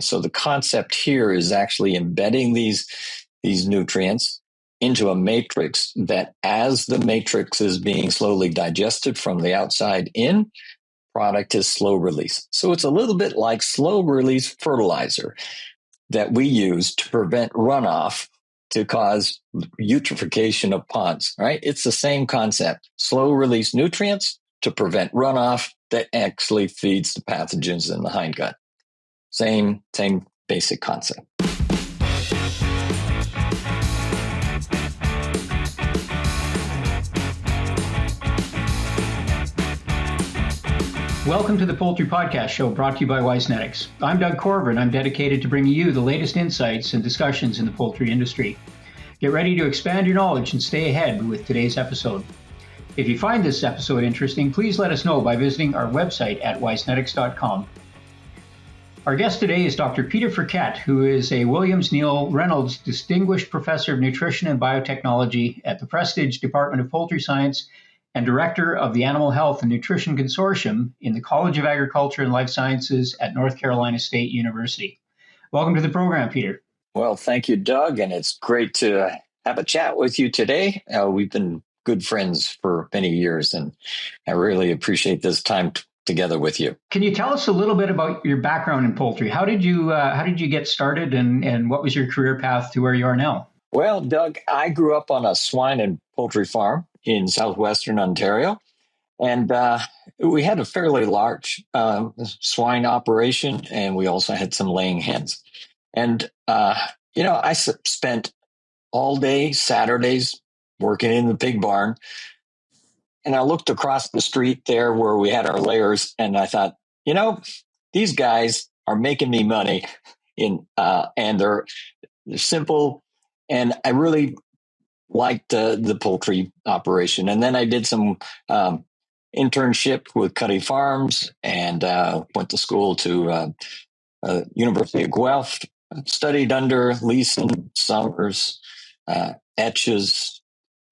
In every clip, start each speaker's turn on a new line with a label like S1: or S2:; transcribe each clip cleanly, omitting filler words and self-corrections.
S1: So the concept here is actually embedding these nutrients into a matrix that, as the matrix is being slowly digested from the outside in, product is slow release. So it's a little bit like slow release fertilizer that we use to prevent runoff to cause eutrophication of ponds, right? It's the same concept. Slow release nutrients to prevent runoff that actually feeds the pathogens in the hindgut. Same basic concept.
S2: Welcome to the Poultry Podcast Show, brought to you by Wisenetics. I'm Doug Corver, and I'm dedicated to bringing you the latest insights and discussions in the poultry industry. Get ready to expand your knowledge and stay ahead with today's episode. If you find this episode interesting, please let us know by visiting our website at wisenetics.com. Our guest today is Dr. Peter Ferket, who is a Williams Neil Reynolds Distinguished Professor of Nutrition and Biotechnology at the Prestige Department of Poultry Science and Director of the Animal Health and Nutrition Consortium in the College of Agriculture and Life Sciences at North Carolina State University. Welcome to the program, Peter.
S1: Well, thank you, Doug, and it's great to have a chat with you today. We've been good friends for many years, and I really appreciate this time together with you.
S2: Can you tell us a little bit about your background in poultry? How did you get started, and what was your career path to where you are now?
S1: Well, Doug, I grew up on a swine and poultry farm in southwestern Ontario, and we had a fairly large swine operation, and we also had some laying hens. And I spent all day Saturdays working in the pig barn, and I looked across the street there where we had our layers, and I thought, these guys are making me money, and they're simple, and I really liked the poultry operation. And then I did some internship with Cuddy Farms and went to school to University of Guelph, studied under Leeson, Summers, Etches,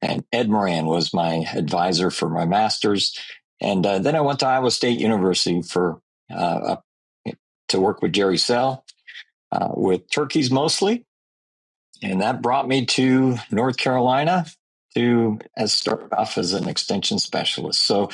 S1: and Ed Moran was my advisor for my master's. And then I went to Iowa State University to work with Jerry Sell with turkeys mostly. And that brought me to North Carolina to start off as an extension specialist. So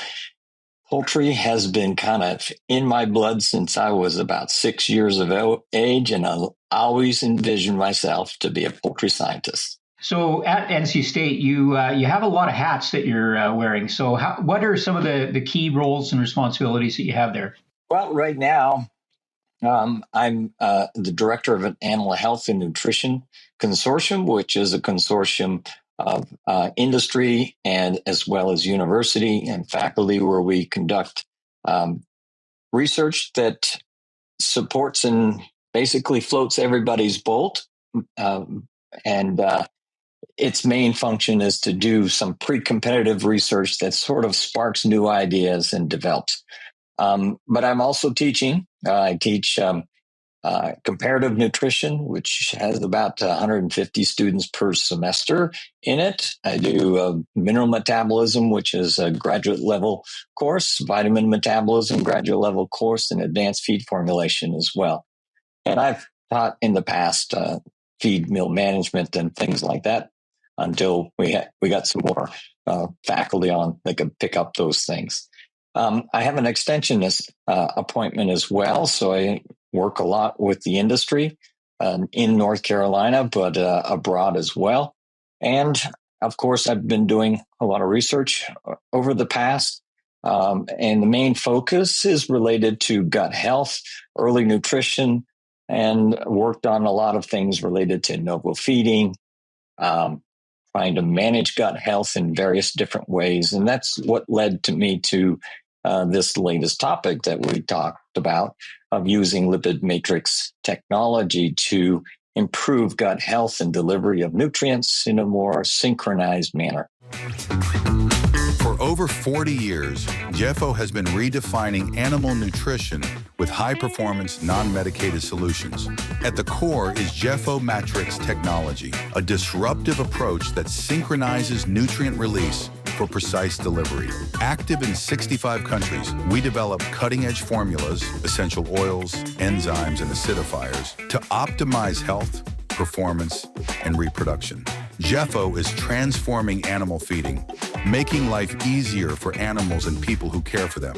S1: poultry has been kind of in my blood since I was about 6 years of age, and I always envisioned myself to be a poultry scientist.
S2: So at NC State, you have a lot of hats that you're wearing. So what are some of the key roles and responsibilities that you have there?
S1: Well, right now, I'm the director of an Animal Health and Nutrition Consortium, which is a consortium of industry and as well as university and faculty, where we conduct research that supports and basically floats everybody's boat. And its main function is to do some pre-competitive research that sort of sparks new ideas and develops. But I'm also teaching. I teach comparative nutrition, which has about 150 students per semester in it. I do mineral metabolism, which is a graduate level course, vitamin metabolism, graduate level course, and advanced feed formulation as well. And I've taught in the past feed mill management and things like that until we got some more faculty on that could pick up those things. I have an extensionist appointment as well, so I work a lot with the industry in North Carolina, but abroad as well. And of course, I've been doing a lot of research over the past, and the main focus is related to gut health, early nutrition, and worked on a lot of things related to novel feeding, trying to manage gut health in various different ways. And that's what led to me to this latest topic that we talked about, of using lipid matrix technology to improve gut health and delivery of nutrients in a more synchronized manner.
S3: For over 40 years, Jeffo has been redefining animal nutrition with high-performance, non-medicated solutions. At the core is Jeffo Matrix technology, a disruptive approach that synchronizes nutrient release for precise delivery. Active in 65 countries, we develop cutting-edge formulas, essential oils, enzymes, and acidifiers to optimize health, performance, and reproduction. Jeffo is transforming animal feeding, making life easier for animals and people who care for them.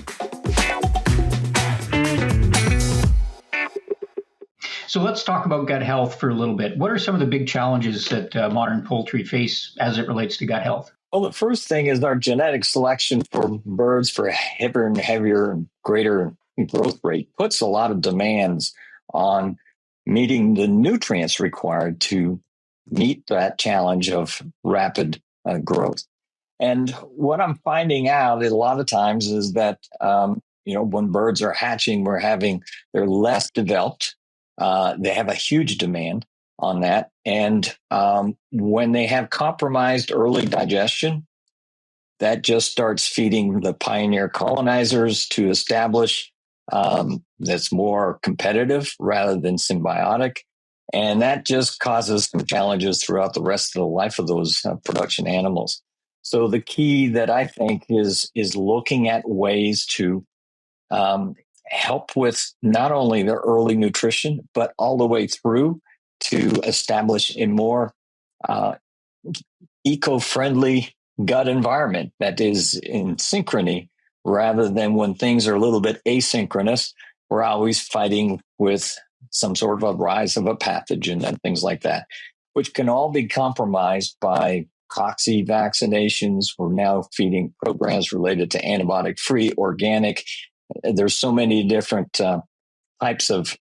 S2: So let's talk about gut health for a little bit. What are some of the big challenges that modern poultry face as it relates to gut health?
S1: Well, the first thing is our genetic selection for birds for heavier and heavier and greater growth rate puts a lot of demands on meeting the nutrients required to meet that challenge of rapid growth. And what I'm finding out a lot of times is that, when birds are hatching, they're less developed. They have a huge demand on that. And when they have compromised early digestion, that just starts feeding the pioneer colonizers to establish that's more competitive rather than symbiotic. And that just causes some challenges throughout the rest of the life of those production animals. So the key that I think is looking at ways to help with not only their early nutrition, but all the way through to establish a more eco-friendly gut environment that is in synchrony rather than when things are a little bit asynchronous. We're always fighting with some sort of a rise of a pathogen and things like that, which can all be compromised by cocci vaccinations. We're now feeding programs related to antibiotic-free, organic. There's so many different types of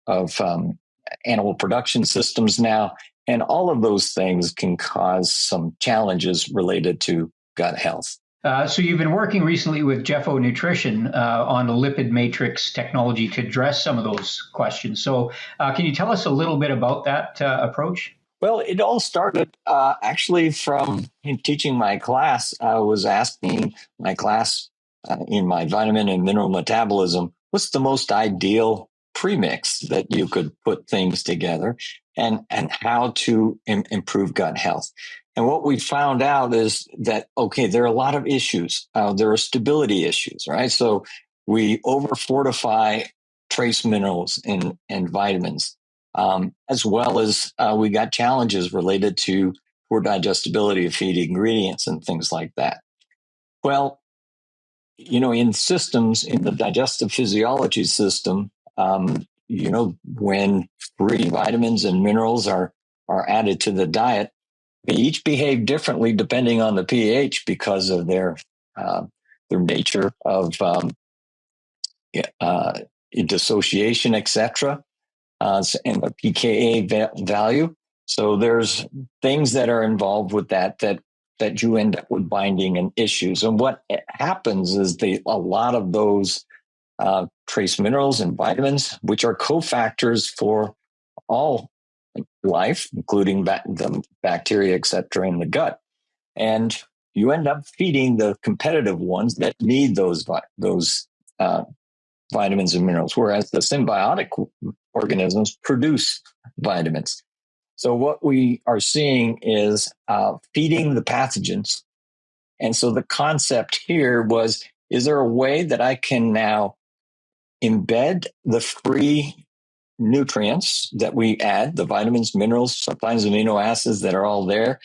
S1: animal production systems now, and all of those things can cause some challenges related to gut health.
S2: So you've been working recently with Jeffo Nutrition on a lipid matrix technology to address some of those questions. So can you tell us a little bit about that approach?
S1: Well, it all started actually from teaching my class. I was asking my class in my vitamin and mineral metabolism, what's the most ideal premix that you could put things together and how to improve gut health. And what we found out is that, okay, there are a lot of issues. There are stability issues, right? So we over-fortify trace minerals and vitamins, as well as we got challenges related to poor digestibility of feed ingredients and things like that. Well, in systems, in the digestive physiology system, when free vitamins and minerals are added to the diet, they each behave differently depending on the pH because of their nature of dissociation, etc., and the pKa value. So there's things that are involved with that you end up with binding and issues. And what happens is a lot of those trace minerals and vitamins, which are cofactors for all life, including the bacteria, et cetera, in the gut. And you end up feeding the competitive ones that need those vitamins and minerals, whereas the symbiotic organisms produce vitamins. So what we are seeing is feeding the pathogens. And so the concept here was, is there a way that I can now embed the free nutrients that we add, the vitamins, minerals, sometimes amino acids that are all there,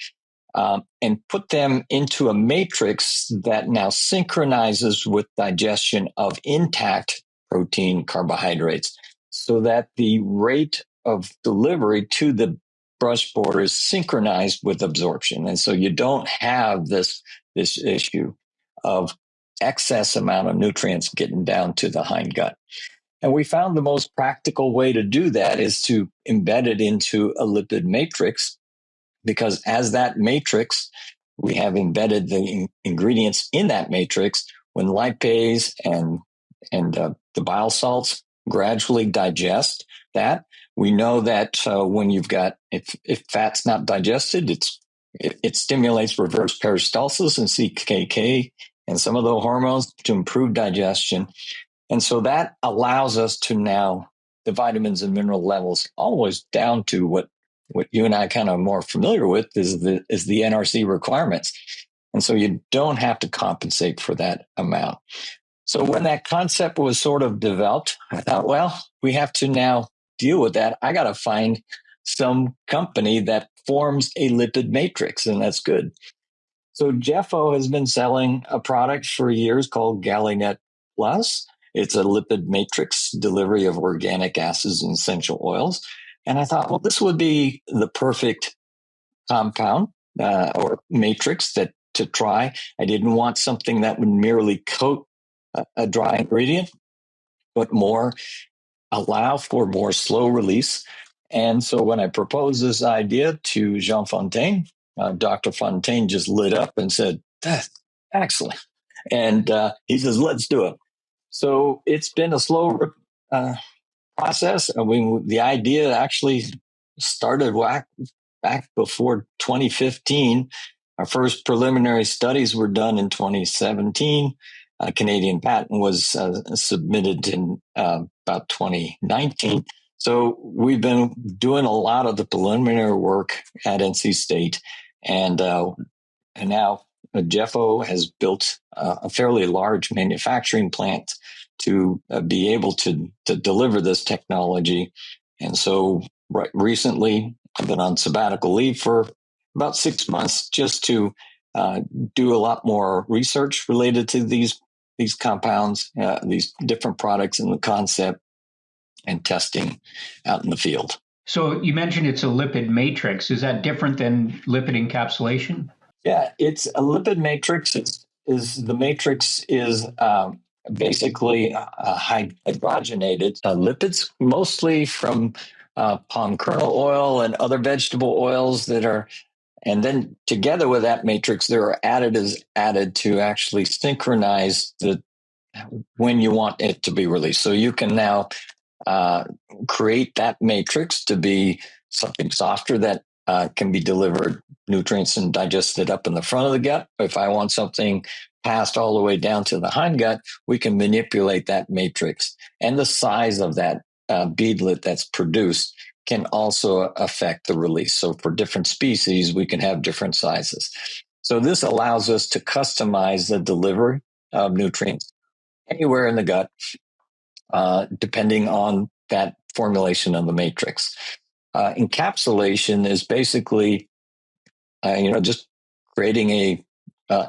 S1: and put them into a matrix that now synchronizes with digestion of intact protein carbohydrates so that the rate of delivery to the brush border is synchronized with absorption. And so you don't have this issue of excess amount of nutrients getting down to the hind gut. And we found the most practical way to do that is to embed it into a lipid matrix, because as that matrix, we have embedded the ingredients in that matrix. When lipase and the bile salts gradually digest that, we know that when you've got, if fat's not digested, it stimulates reverse peristalsis and CKK and some of the hormones to improve digestion. And so that allows us to now, the vitamins and mineral levels always down to what you and I kind of more familiar with is the NRC requirements. And so you don't have to compensate for that amount. So when that concept was sort of developed, I thought, well, we have to now deal with that. I got to find some company that forms a lipid matrix, and that's good. So Jeffo has been selling a product for years called GalliNet Plus. It's a lipid matrix delivery of organic acids and essential oils. And I thought, well, this would be the perfect compound or matrix to try. I didn't want something that would merely coat a dry ingredient, but more allow for more slow release. And so when I proposed this idea to Jean Fontaine, Dr. Fontaine just lit up and said, that's excellent. And he says, let's do it. So it's been a slow process. I mean, the idea actually started back before 2015. Our first preliminary studies were done in 2017. A Canadian patent was submitted in about 2019. So we've been doing a lot of the preliminary work at NC State. And now Jeffo has built a fairly large manufacturing plant to be able to deliver this technology. And so recently, I've been on sabbatical leave for about 6 months just to do a lot more research related to these compounds, these different products and the concept, and testing out in the field.
S2: So you mentioned it's a lipid matrix. Is that different than lipid encapsulation?
S1: Yeah, it's a lipid matrix. The matrix is basically hydrogenated lipids, mostly from palm kernel oil and other vegetable oils that are, and then together with that matrix, there are additives added to actually synchronize when you want it to be released. So you can now create that matrix to be something softer that can be delivered nutrients and digested up in the front of the gut. If I want something passed all the way down to the hind gut, we can manipulate that matrix. And the size of that beadlet that's produced can also affect the release. So for different species, we can have different sizes. So this allows us to customize the delivery of nutrients anywhere in the gut, depending on that formulation of the matrix. Encapsulation is basically, just creating a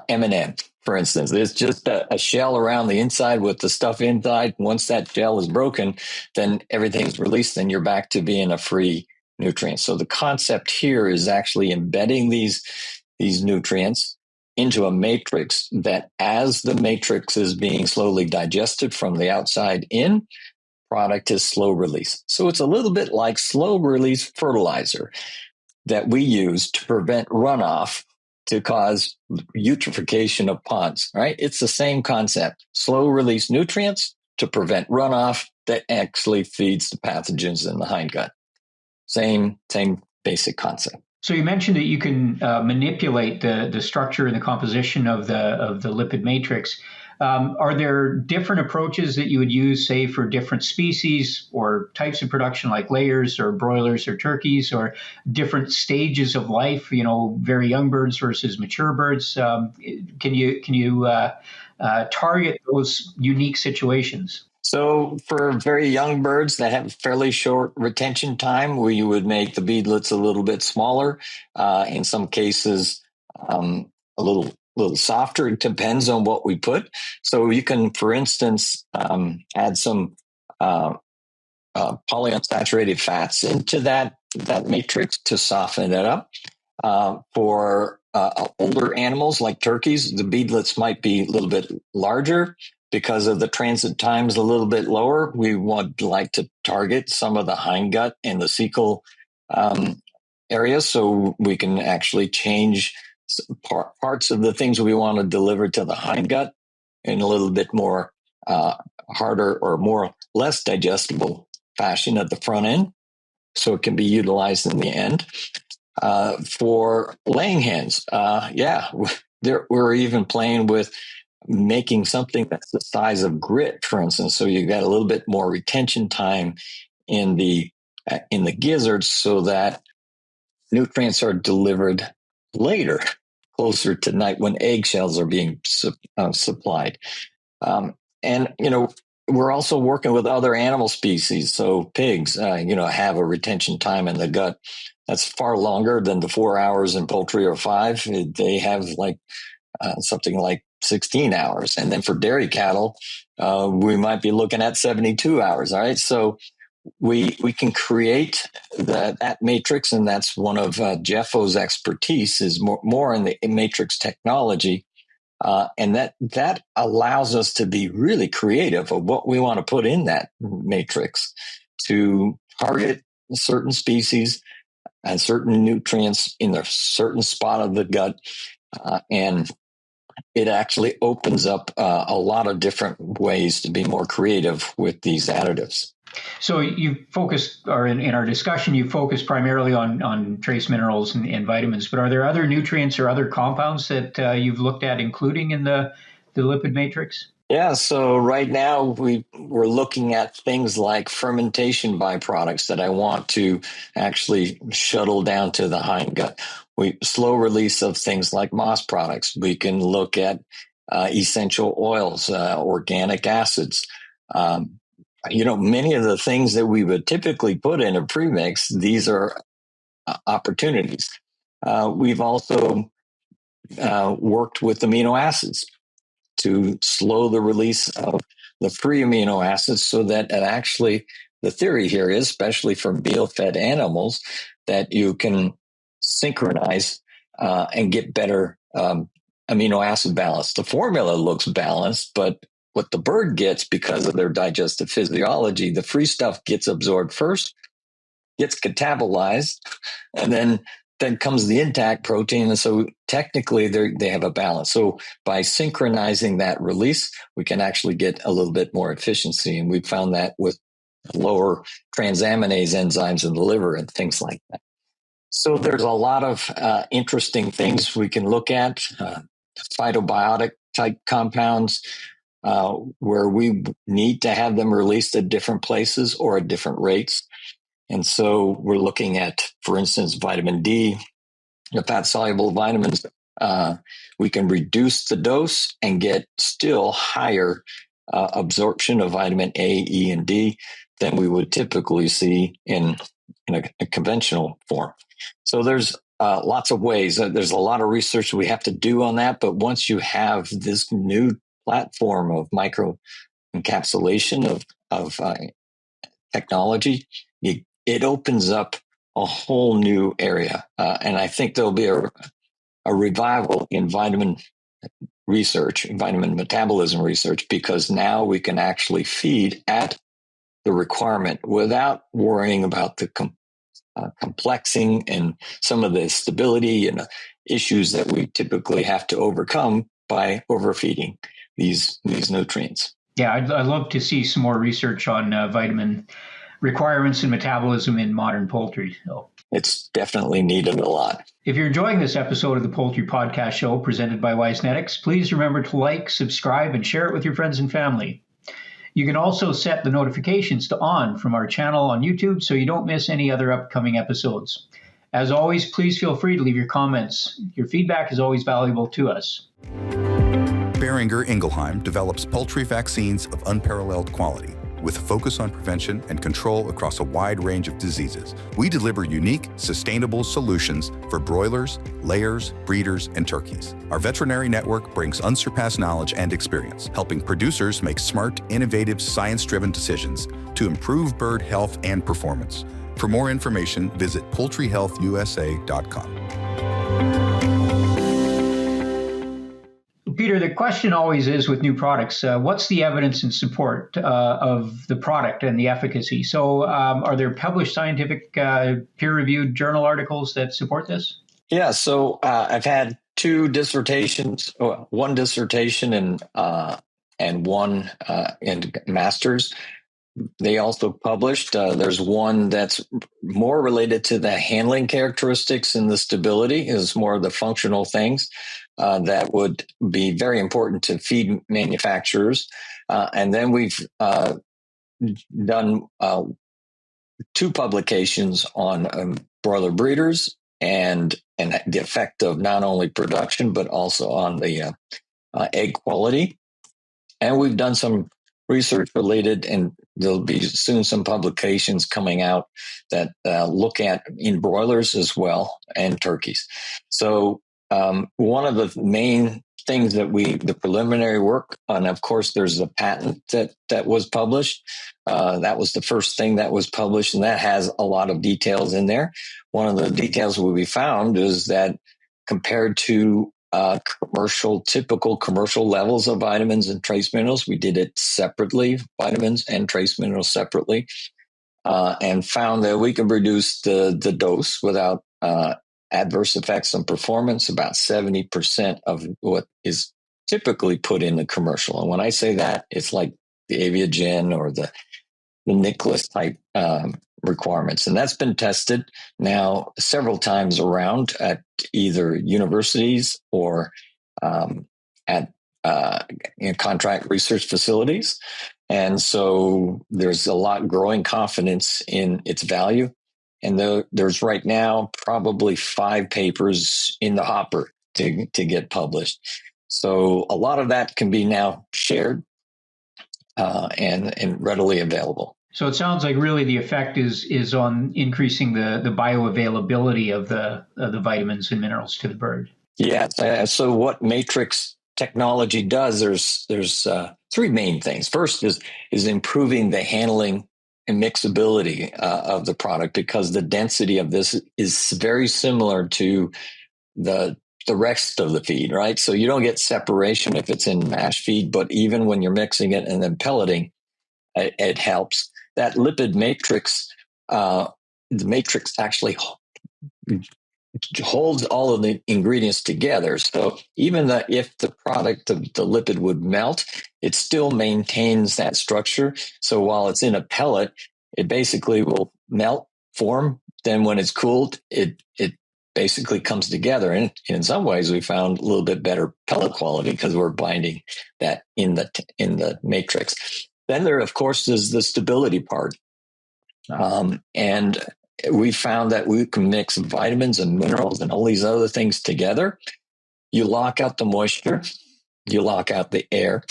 S1: M&M, for instance. It's just a shell around the inside with the stuff inside. Once that shell is broken, then everything's released and you're back to being a free nutrient. So the concept here is actually embedding these nutrients into a matrix that, as the matrix is being slowly digested from the outside in, product is slow release. So it's a little bit like slow release fertilizer that we use to prevent runoff to cause eutrophication of ponds, right? It's the same concept. Slow release nutrients to prevent runoff that actually feeds the pathogens in the hindgut. Same basic concept.
S2: So you mentioned that you can manipulate the structure and the composition of the lipid matrix. Are there different approaches that you would use, say, for different species or types of production, like layers or broilers or turkeys, or different stages of life? Very young birds versus mature birds. Can you target those unique situations?
S1: So for very young birds that have fairly short retention time, we would make the beadlets a little bit smaller. In some cases, a little softer. It depends on what we put. So you can, for instance, add some polyunsaturated fats into that matrix to soften it up. For older animals like turkeys, the beadlets might be a little bit larger. Because of the transit times a little bit lower, we would like to target some of the hindgut and the cecal areas, so we can actually change parts of the things we want to deliver to the hindgut in a little bit more harder or less digestible fashion at the front end, so it can be utilized in the end. For laying hens, we're even playing with making something that's the size of grit, for instance. So you got a little bit more retention time in the gizzards, so that nutrients are delivered later. closer to night when eggshells are being supplied. And, we're also working with other animal species. So pigs, have a retention time in the gut that's far longer than the 4 hours in poultry or 5. They have something like 16 hours. And then for dairy cattle, we might be looking at 72 hours. All right. So we can create that matrix. And that's one of Jeffo's expertise, is more in the matrix technology. And that allows us to be really creative of what we want to put in that matrix to target certain species and certain nutrients in a certain spot of the gut. And it actually opens up a lot of different ways to be more creative with these additives.
S2: So you focused, or in our discussion, you focused primarily on trace minerals and vitamins, but are there other nutrients or other compounds that you've looked at including in the lipid matrix?
S1: Yeah, so right now we're looking at things like fermentation byproducts that I want to actually shuttle down to the hind gut. Slow release of things like moss products. We can look at essential oils, organic acids. Many of the things that we would typically put in a premix, these are opportunities. We've also worked with amino acids to slow the release of the free amino acids so that the theory here is, especially for meal-fed animals, that you can synchronize and get better amino acid balance. The formula looks balanced, but what the bird gets, because of their digestive physiology, the free stuff gets absorbed first, gets catabolized, and then comes the intact protein. And so technically they have a balance. So by synchronizing that release, we can actually get a little bit more efficiency. And we found that with lower transaminase enzymes in the liver and things like that. So there's a lot of interesting things we can look at, phytobiotic type compounds, where we need to have them released at different places or at different rates. And so we're looking at, for instance, vitamin D, the fat-soluble vitamins. We can reduce the dose and get still higher absorption of vitamin A, E, and D than we would typically see in a conventional form. So there's lots of ways. There's a lot of research we have to do on that. But once you have this new platform of micro encapsulation of technology, it opens up a whole new area. And I think there'll be a revival in vitamin research, vitamin metabolism research, because now we can actually feed at the requirement without worrying about the complexing and some of the stability and issues that we typically have to overcome by overfeeding these nutrients.
S2: Yeah, I'd love to see some more research on vitamin requirements and metabolism in modern poultry. So
S1: it's definitely needed a lot.
S2: If you're enjoying this episode of the Poultry Podcast Show presented by Wisenetics, please remember to like, subscribe, and share it with your friends and family. You can also set the notifications to on from our channel on YouTube so you don't miss any other upcoming episodes. As always, please feel free to leave your comments. Your feedback is always valuable to us.
S3: Boehringer Ingelheim develops poultry vaccines of unparalleled quality, with a focus on prevention and control across a wide range of diseases. We deliver unique, sustainable solutions for broilers, layers, breeders, and turkeys. Our veterinary network brings unsurpassed knowledge and experience, helping producers make smart, innovative, science-driven decisions to improve bird health and performance. For more information, visit poultryhealthusa.com.
S2: Peter, the question always is with new products, what's the evidence and support of the product and the efficacy? So are there published scientific peer-reviewed journal articles that support this?
S1: Yeah, so I've had two dissertations, one dissertation and one in master's. They also published, there's one that's more related to the handling characteristics and the stability, is more of the functional things that would be very important to feed manufacturers. And then we've done two publications on broiler breeders and the effect of not only production, but also on the egg quality. And we've done some research related, and there'll be soon some publications coming out that look at in broilers as well and turkeys. So one of the main things that the preliminary work, and of course there's a patent that was published. That was the first thing that was published, and that has a lot of details in there. One of the details we found is that compared to typical commercial levels of vitamins and trace minerals, we did it separately, vitamins and trace minerals separately, and found that we could reduce the dose without adverse effects on performance, about 70% of what is typically put in the commercial. And when I say that, it's like the Aviagen or the Nicholas type requirements. And that's been tested now several times around at either universities or at contract research facilities. And so there's a lot growing confidence in its value. And there's right now probably 5 papers in the hopper to get published. So a lot of that can be now shared and readily available.
S2: So it sounds like really the effect is on increasing the bioavailability of the vitamins and minerals to the bird.
S1: Yeah. So what matrix technology does, there's 3 main things. First is improving the handling and mixability of the product, because the density of this is very similar to the rest of the feed, right? So you don't get separation if it's in mash feed, but even when you're mixing it and then pelleting, it helps. That lipid matrix, the matrix actually holds all of the ingredients together. So even if the product, the lipid would melt, it still maintains that structure. So while it's in a pellet, it basically will melt, form. Then when it's cooled, it basically comes together. And in some ways, we found a little bit better pellet quality because we're binding that in the matrix. Then there, of course, is the stability part. And we found that we can mix vitamins and minerals and all these other things together. You lock out the moisture, you lock out the air,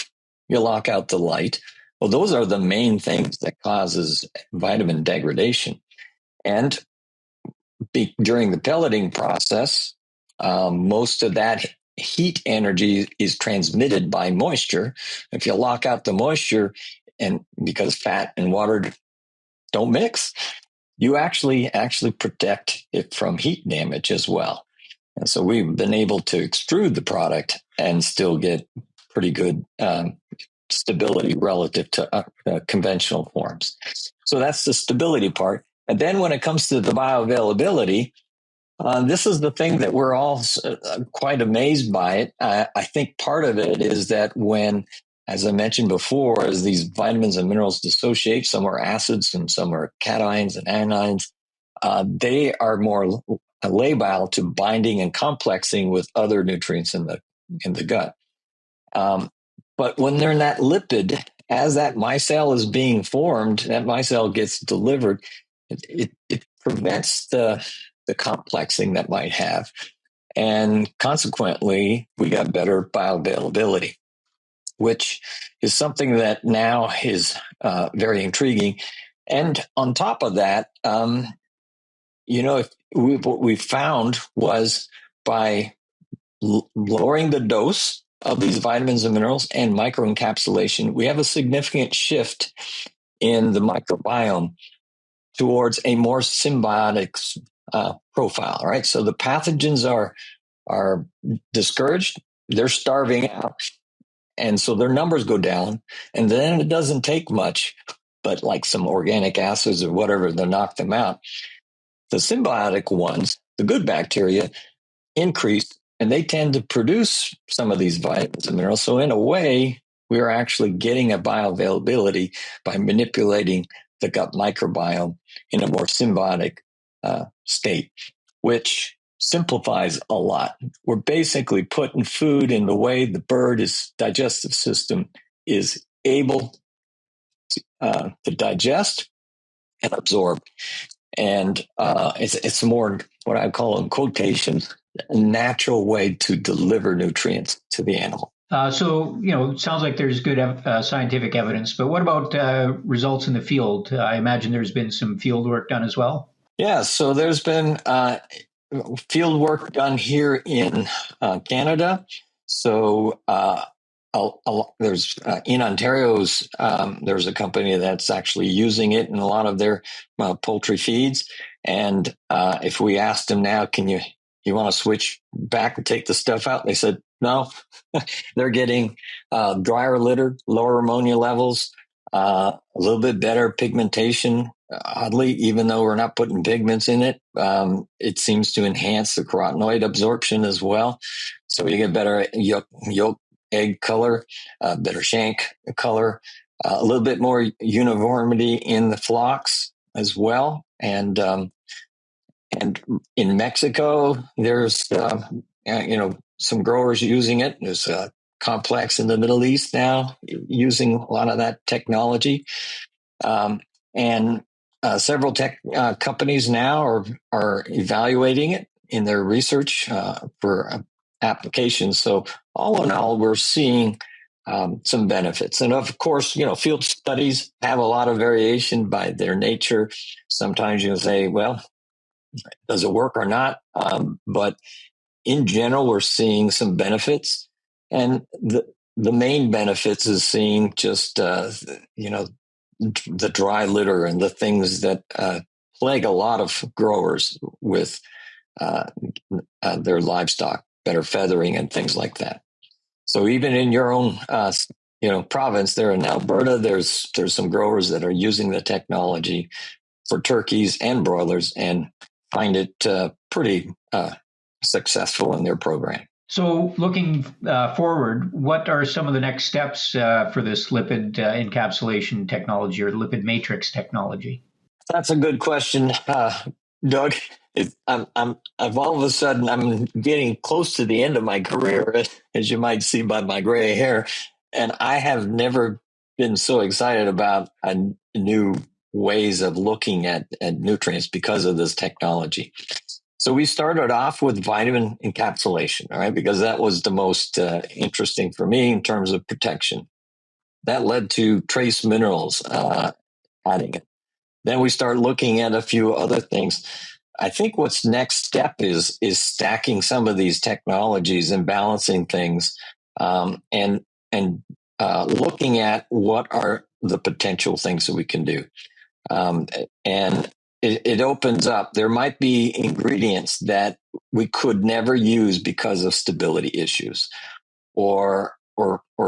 S1: you lock out the light. Well, those are the main things that causes vitamin degradation. And during the pelleting process, most of that heat energy is transmitted by moisture. If you lock out the moisture, and because fat and water don't mix, you actually protect it from heat damage as well. And so we've been able to extrude the product and still get pretty good stability relative to conventional forms. So that's the stability part. And then when it comes to the bioavailability, this is the thing that we're all quite amazed by it. I think part of it is that when, as I mentioned before, as these vitamins and minerals dissociate, some are acids and some are cations and anions, they are more labile to binding and complexing with other nutrients in the gut. But when they're in that lipid, as that micelle is being formed, that micelle gets delivered, it prevents the complexing that might have. And consequently, we got better bioavailability, which is something that now is very intriguing. And on top of that, what we found was by lowering the dose of these vitamins and minerals and microencapsulation, we have a significant shift in the microbiome towards a more symbiotic profile, right? So the pathogens are discouraged, they're starving out, and so their numbers go down, and then it doesn't take much, but like some organic acids or whatever to knock them out. The symbiotic ones, the good bacteria, increase, and they tend to produce some of these vitamins and minerals. So in a way, we are actually getting a bioavailability by manipulating the gut microbiome in a more symbiotic state, which simplifies a lot. We're basically putting food in the way the bird's digestive system is able to digest and absorb. And it's more what I call in quotations, a natural way to deliver nutrients to the animal.
S2: So, it sounds like there's good scientific evidence, but what about results in the field? I imagine there's been some field work done as well.
S1: Yeah, so there's been field work done here in Canada. So there's in Ontario's there's a company that's actually using it in a lot of their poultry feeds. And if we asked them now, you want to switch back and take the stuff out? They said no. They're getting drier litter, lower ammonia levels, a little bit better pigmentation. Oddly, even though we're not putting pigments in it, it seems to enhance the carotenoid absorption as well. So you get better yolk egg color, better shank color, a little bit more uniformity in the flocks as well. And in Mexico, there's some growers using it. There's a complex in the Middle East now using a lot of that technology. And several tech companies now are evaluating it in their research for applications. So all in all, we're seeing some benefits. And of course, field studies have a lot of variation by their nature. Sometimes you'll say, well, does it work or not? But in general, we're seeing some benefits. And the main benefits is seeing just, the dry litter and the things that plague a lot of growers with their livestock, better feathering and things like that. So even in your own, province there in Alberta, there's some growers that are using the technology for turkeys and broilers and find it pretty successful in their program.
S2: So looking forward, what are some of the next steps for this lipid encapsulation technology or lipid matrix technology?
S1: That's a good question, Doug. I've all of a sudden, I'm getting close to the end of my career, as you might see by my gray hair, and I have never been so excited about new ways of looking at nutrients because of this technology. So we started off with vitamin encapsulation, all right, because that was the most interesting for me in terms of protection. That led to trace minerals, adding it. Then we start looking at a few other things. I think what's next step is stacking some of these technologies and balancing things, and looking at what are the potential things that we can do. And it opens up. There might be ingredients that we could never use because of stability issues or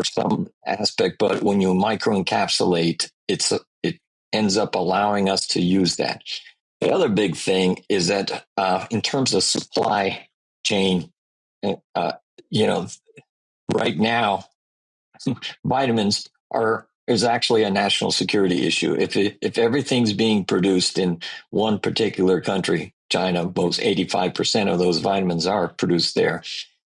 S1: some aspect, but when you microencapsulate, it ends up allowing us to use that. The other big thing is that in terms of supply chain, right now, vitamins is actually a national security issue. If everything's being produced in one particular country, China, most 85% of those vitamins are produced there.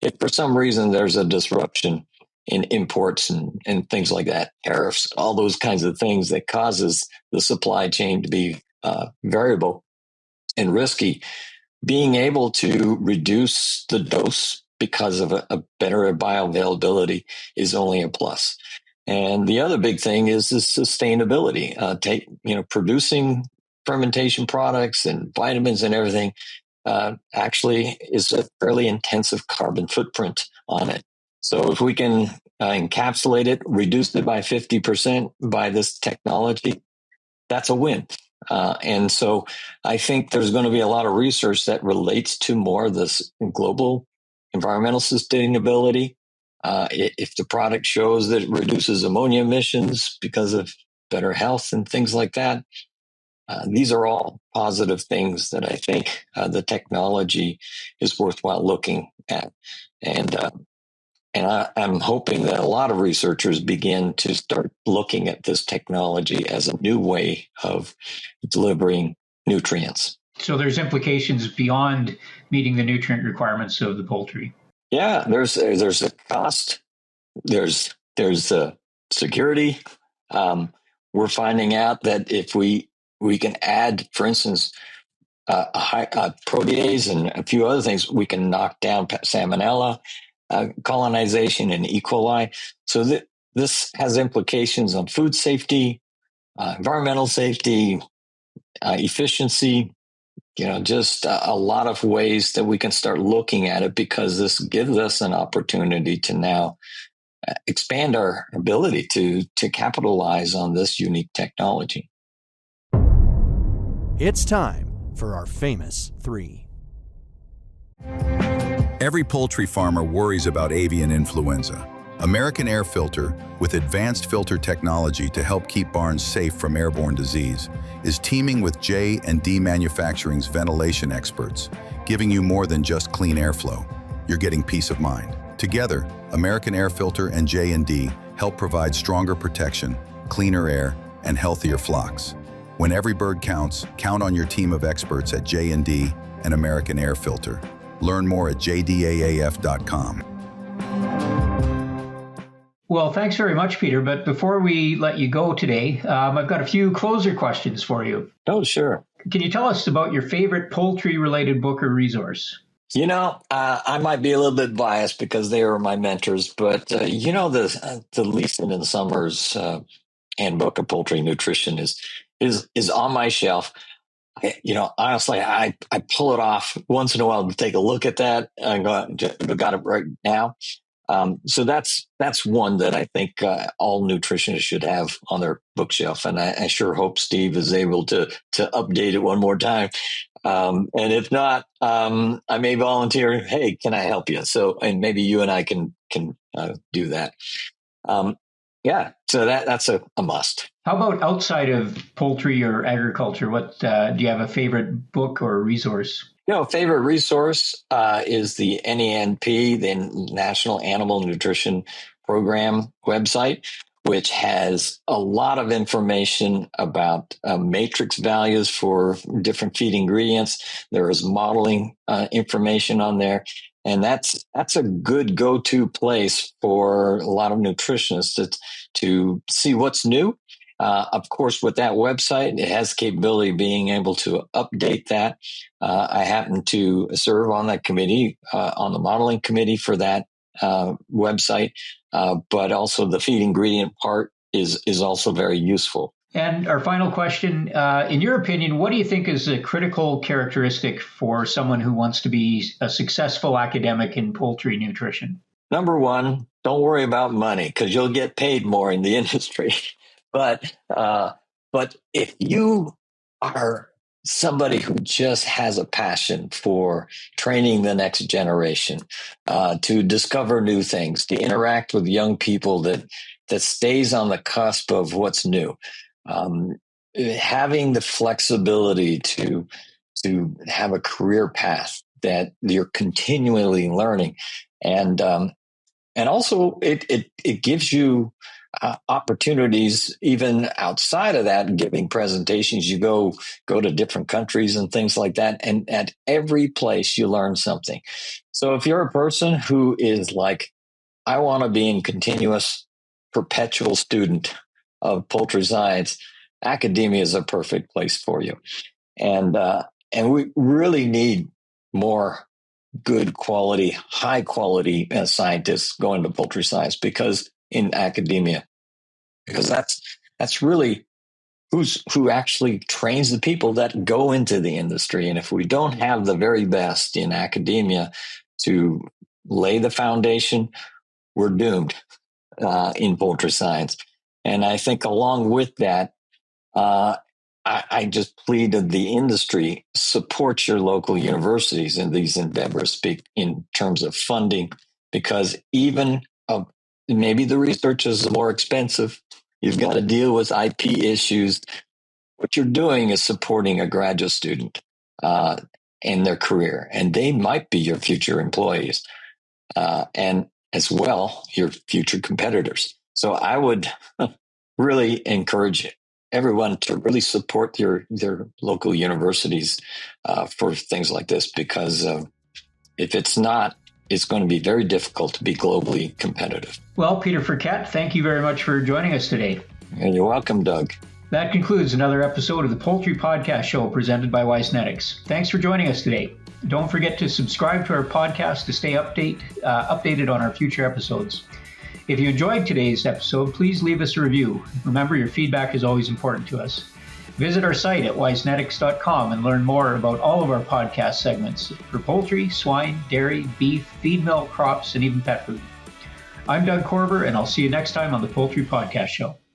S1: If for some reason there's a disruption in imports and things like that, tariffs, all those kinds of things that causes the supply chain to be variable and risky, being able to reduce the dose because of a better bioavailability is only a plus. And the other big thing is the sustainability. Producing fermentation products and vitamins and everything actually is a fairly intensive carbon footprint on it. So if we can encapsulate it, reduce it by 50% by this technology, that's a win. And so I think there's going to be a lot of research that relates to more of this global environmental sustainability. If the product shows that it reduces ammonia emissions because of better health and things like that, these are all positive things that I think the technology is worthwhile looking at. And I'm hoping that a lot of researchers begin to start looking at this technology as a new way of delivering nutrients.
S2: So there's implications beyond meeting the nutrient requirements of the poultry.
S1: Yeah, there's a cost. There's a security. We're finding out that if we we can add, for instance, protease and a few other things. We can knock down salmonella colonization and E. coli. So this has implications on food safety, environmental safety, efficiency, just a lot of ways that we can start looking at it, because this gives us an opportunity to now expand our ability to capitalize on this unique technology.
S4: It's time for our famous three.
S3: Every poultry farmer worries about avian influenza. American Air Filter, with advanced filter technology to help keep barns safe from airborne disease, is teaming with J&D Manufacturing's ventilation experts, giving you more than just clean airflow. You're getting peace of mind. Together, American Air Filter and J&D help provide stronger protection, cleaner air, and healthier flocks. When every bird counts, count on your team of experts at J&D and American Air Filter. Learn more at jdaaf.com.
S2: Well, thanks very much, Peter. But before we let you go today, I've got a few closer questions for you.
S1: Oh, sure.
S2: Can you tell us about your favorite poultry-related book or resource?
S1: I might be a little bit biased because they were my mentors, but the Leeson and Summers Handbook of Poultry Nutrition is on my shelf. Honestly, I pull it off once in a while to take a look at that. I got it right now. So that's one that I think all nutritionists should have on their bookshelf, and I sure hope Steve is able to update it one more time. And if not, I may volunteer. Hey, can I help you? So, and maybe you and I can do that. So that's a must.
S2: How about outside of poultry or agriculture? What do you have a favorite book or resource?
S1: Favorite resource is the NANP, the National Animal Nutrition Program website, which has a lot of information about matrix values for different feed ingredients. There is modeling information on there. And that's a good go-to place for a lot of nutritionists to see what's new. Of course, with that website, it has capability of being able to update that. I happen to serve on that committee, on the modeling committee for that website, but also the feed ingredient part is also very useful.
S2: And our final question, in your opinion, what do you think is a critical characteristic for someone who wants to be a successful academic in poultry nutrition?
S1: Number one, don't worry about money, because you'll get paid more in the industry. But if you are somebody who just has a passion for training the next generation, to discover new things, to interact with young people that stays on the cusp of what's new, having the flexibility to have a career path that you're continually learning, and also it gives you opportunities even outside of that, giving presentations. You go to different countries and things like that, and at every place you learn something. So if you're a person who is like, I want to be in continuous perpetual student of poultry science, academia is a perfect place for you. And we really need more good quality, high quality scientists going to poultry science in academia, because that's really who actually trains the people that go into the industry. And if we don't have the very best in academia to lay the foundation, we're doomed in poultry science. And I think along with that, I just pleaded the industry, support your local universities in these endeavors in terms of funding, because even maybe the research is more expensive. You've got to deal with IP issues. What you're doing is supporting a graduate student in their career, and they might be your future employees, and as well, your future competitors. So I would really encourage everyone to really support their local universities for things like this, because if it's not, it's going to be very difficult to be globally competitive.
S2: Well, Peter Ferket, thank you very much for joining us today.
S1: And you're welcome, Doug.
S2: That concludes another episode of the Poultry Podcast Show presented by Wisenetics. Thanks for joining us today. Don't forget to subscribe to our podcast to stay updated on our future episodes. If you enjoyed today's episode, please leave us a review. Remember, your feedback is always important to us. Visit our site at wisenetics.com and learn more about all of our podcast segments for poultry, swine, dairy, beef, feed mill, crops, and even pet food. I'm Doug Korver, and I'll see you next time on the Poultry Podcast Show.